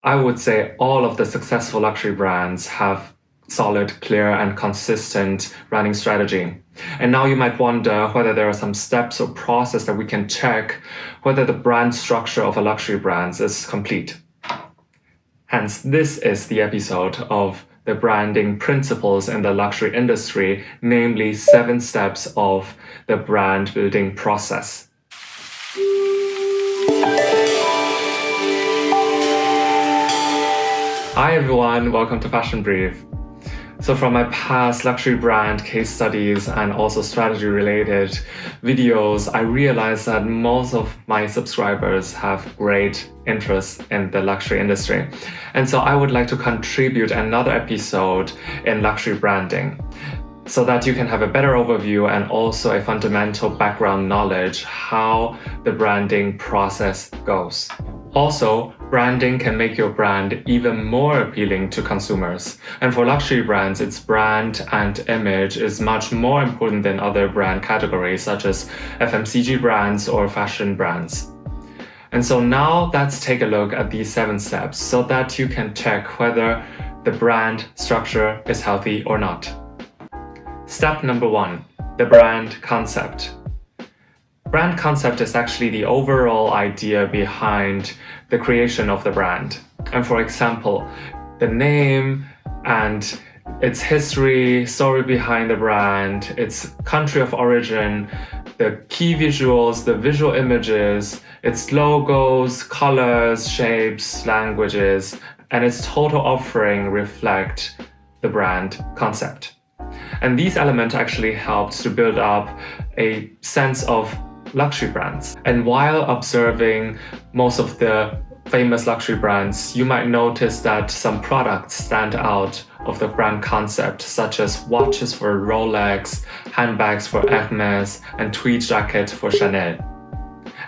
I would say all of the successful luxury brands have solid, clear, and consistent branding strategy. And now you might wonder whether there are some steps or process that we can check whether the brand structure of a luxury brand is complete. Hence, this is the episode of the branding principles in the luxury industry, namely 7 steps of the brand building process. Hi everyone, welcome to Fashion Brief. So from my past luxury brand case studies and also strategy related videos, I realized that most of my subscribers have great interest in the luxury industry. And so I would like to contribute another episode in luxury branding so that you can have a better overview and also a fundamental background knowledge how the branding process goes. Also, branding can make your brand even more appealing to consumers. And for luxury brands, its brand and image is much more important than other brand categories such as FMCG brands or fashion brands. And so now let's take a look at these 7 steps so that you can check whether the brand structure is healthy or not. Step number 1, the brand concept. Brand concept is actually the overall idea behind the creation of the brand. And for example, the name and its history, story behind the brand, its country of origin, the key visuals, the visual images, its logos, colors, shapes, languages, and its total offering reflect the brand concept. And these elements actually helped to build up a sense of luxury brands. And while observing most of the famous luxury brands, you might notice that some products stand out of the brand concept, such as watches for Rolex, handbags for Hermes, and tweed jacket for Chanel.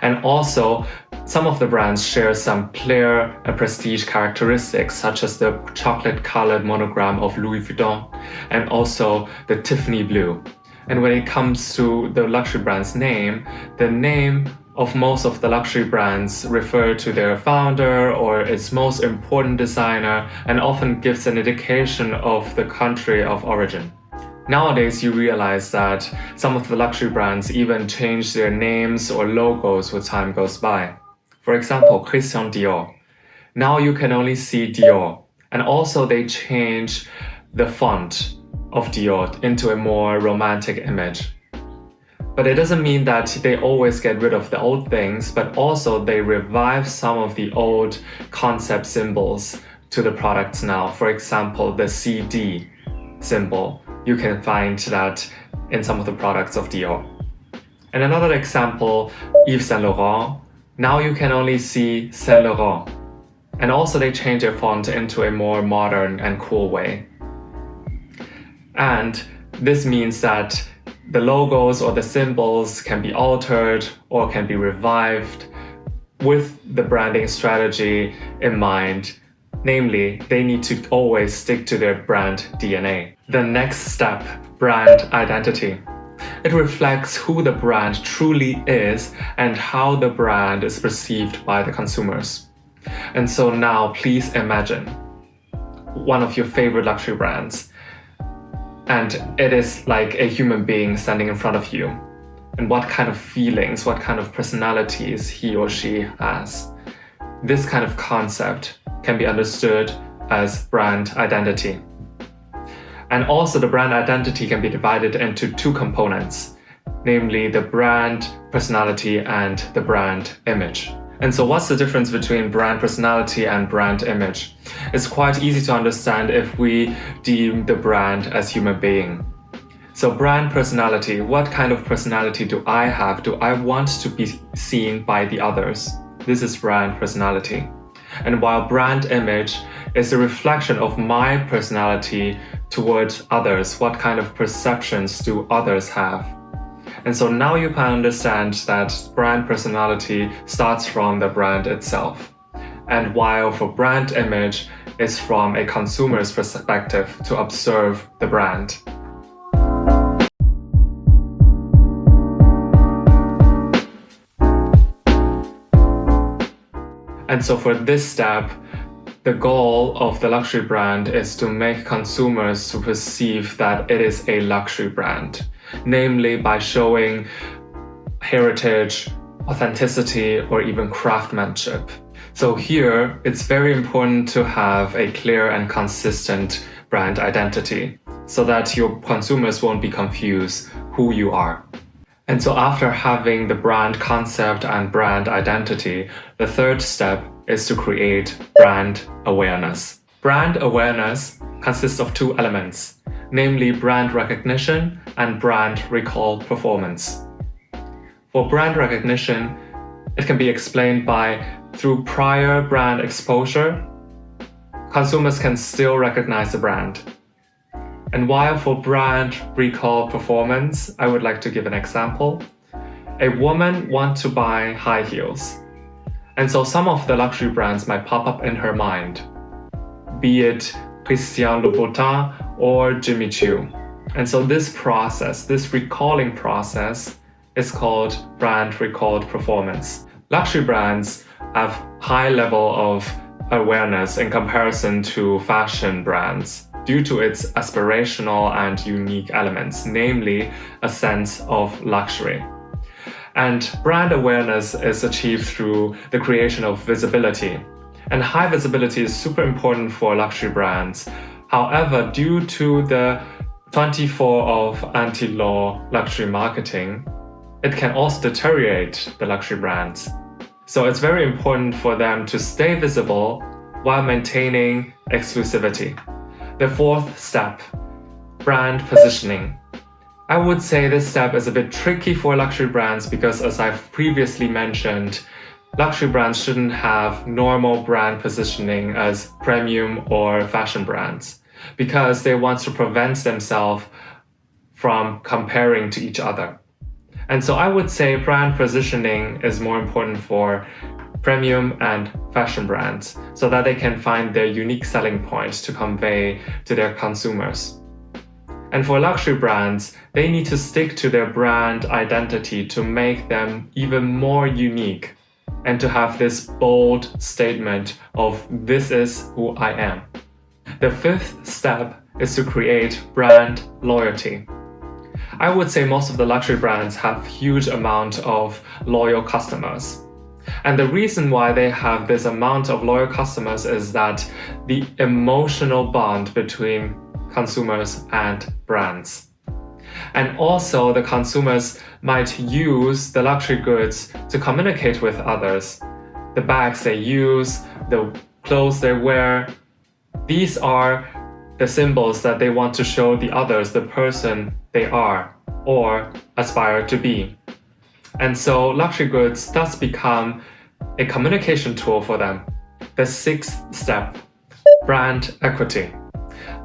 And also, some of the brands share some clear and prestige characteristics, such as the chocolate-colored monogram of Louis Vuitton, and also the Tiffany blue. And when it comes to the luxury brand's name, the name of most of the luxury brands refer to their founder or its most important designer and often gives an indication of the country of origin. Nowadays, you realize that some of the luxury brands even change their names or logos as time goes by. For example, Christian Dior. Now you can only see Dior. And also they change the font of Dior into a more romantic image. But it doesn't mean that they always get rid of the old things, but also they revive some of the old concept symbols to the products now. For example, the CD symbol, you can find that in some of the products of Dior. And another example, Yves Saint Laurent. Now you can only see Saint Laurent. And also they change their font into a more modern and cool way. And this means that the logos or the symbols can be altered or can be revived with the branding strategy in mind. Namely, they need to always stick to their brand DNA. The next step, brand identity. It reflects who the brand truly is and how the brand is perceived by the consumers. And so now please imagine one of your favorite luxury brands. And it is like a human being standing in front of you. And what kind of feelings, what kind of personalities he or she has. This kind of concept can be understood as brand identity. And also the brand identity can be divided into 2 components, namely the brand personality and the brand image. And so what's the difference between brand personality and brand image? It's quite easy to understand if we deem the brand as human being. So brand personality, what kind of personality do I have? Do I want to be seen by the others? This is brand personality. And while brand image is a reflection of my personality towards others, what kind of perceptions do others have? And so now you can understand that brand personality starts from the brand itself. And while for brand image is from a consumer's perspective to observe the brand. And so for this step, The goal of the luxury brand is to make consumers to perceive that it is a luxury brand, namely by showing heritage, authenticity, or even craftsmanship. So here, it's very important to have a clear and consistent brand identity so that your consumers won't be confused who you are. And so after having the brand concept and brand identity, the third step is to create brand awareness. Brand awareness consists of two elements, namely brand recognition and brand recall performance. For brand recognition, it can be explained by through prior brand exposure, consumers can still recognize the brand. And while for brand recall performance, I would like to give an example. A woman wants to buy high heels. And so some of the luxury brands might pop up in her mind, be it Christian Louboutin or Jimmy Choo. And so this process, this recalling process, is called brand recalled performance. Luxury brands have high level of awareness in comparison to fashion brands due to its aspirational and unique elements, namely a sense of luxury. And brand awareness is achieved through the creation of visibility. And high visibility is super important for luxury brands. However, due to the 24 of anti-law luxury marketing, it can also deteriorate the luxury brands. So it's very important for them to stay visible while maintaining exclusivity. The fourth step, brand positioning. I would say this step is a bit tricky for luxury brands because, as I've previously mentioned, luxury brands shouldn't have normal brand positioning as premium or fashion brands because they want to prevent themselves from comparing to each other. And so I would say brand positioning is more important for premium and fashion brands so that they can find their unique selling points to convey to their consumers. And for luxury brands, they need to stick to their brand identity to make them even more unique and to have this bold statement of "this is who I am." The fifth step is to create brand loyalty. I would say most of the luxury brands have huge amount of loyal customers. And the reason why they have this amount of loyal customers is that the emotional bond between consumers and brands. And also the consumers might use the luxury goods to communicate with others. The bags they use, the clothes they wear, these are the symbols that they want to show the others the person they are or aspire to be. And so luxury goods thus become a communication tool for them. The sixth step, brand equity.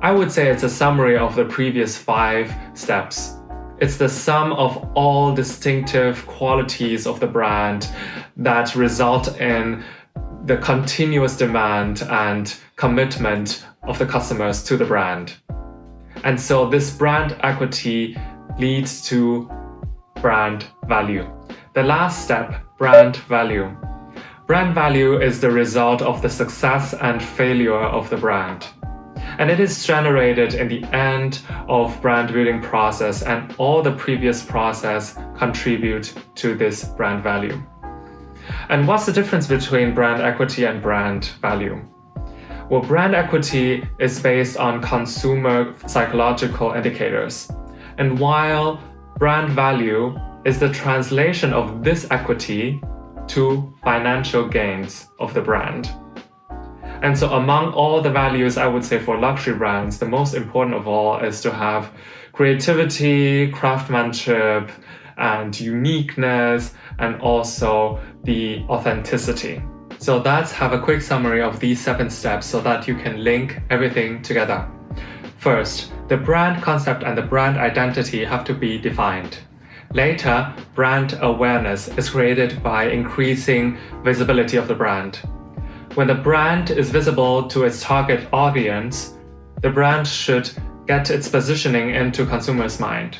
I would say it's a summary of the previous 5 steps. It's the sum of all distinctive qualities of the brand that result in the continuous demand and commitment of the customers to the brand. And so this brand equity leads to brand value. The last step, brand value. Brand value is the result of the success and failure of the brand. And it is generated in the end of brand building process, and all the previous process contribute to this brand value. And what's the difference between brand equity and brand value? Well, brand equity is based on consumer psychological indicators. And while brand value is the translation of this equity to financial gains of the brand. And so among all the values, I would say for luxury brands, the most important of all is to have creativity, craftsmanship, and uniqueness, and also the authenticity. So let's have a quick summary of these 7 steps so that you can link everything together. First, the brand concept and the brand identity have to be defined. Later, brand awareness is created by increasing visibility of the brand. When the brand is visible to its target audience, the brand should get its positioning into consumers' mind.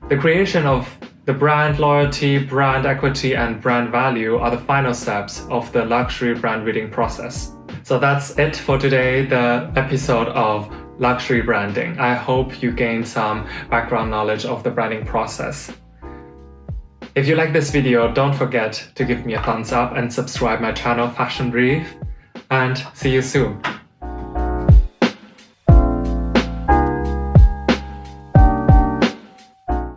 The creation of the brand loyalty, brand equity, and brand value are the final steps of the luxury brand building process. So that's it for today, the episode of luxury branding. I hope you gained some background knowledge of the branding process. If you like this video, don't forget to give me a thumbs up and subscribe my channel Fashion Brief, and see you soon.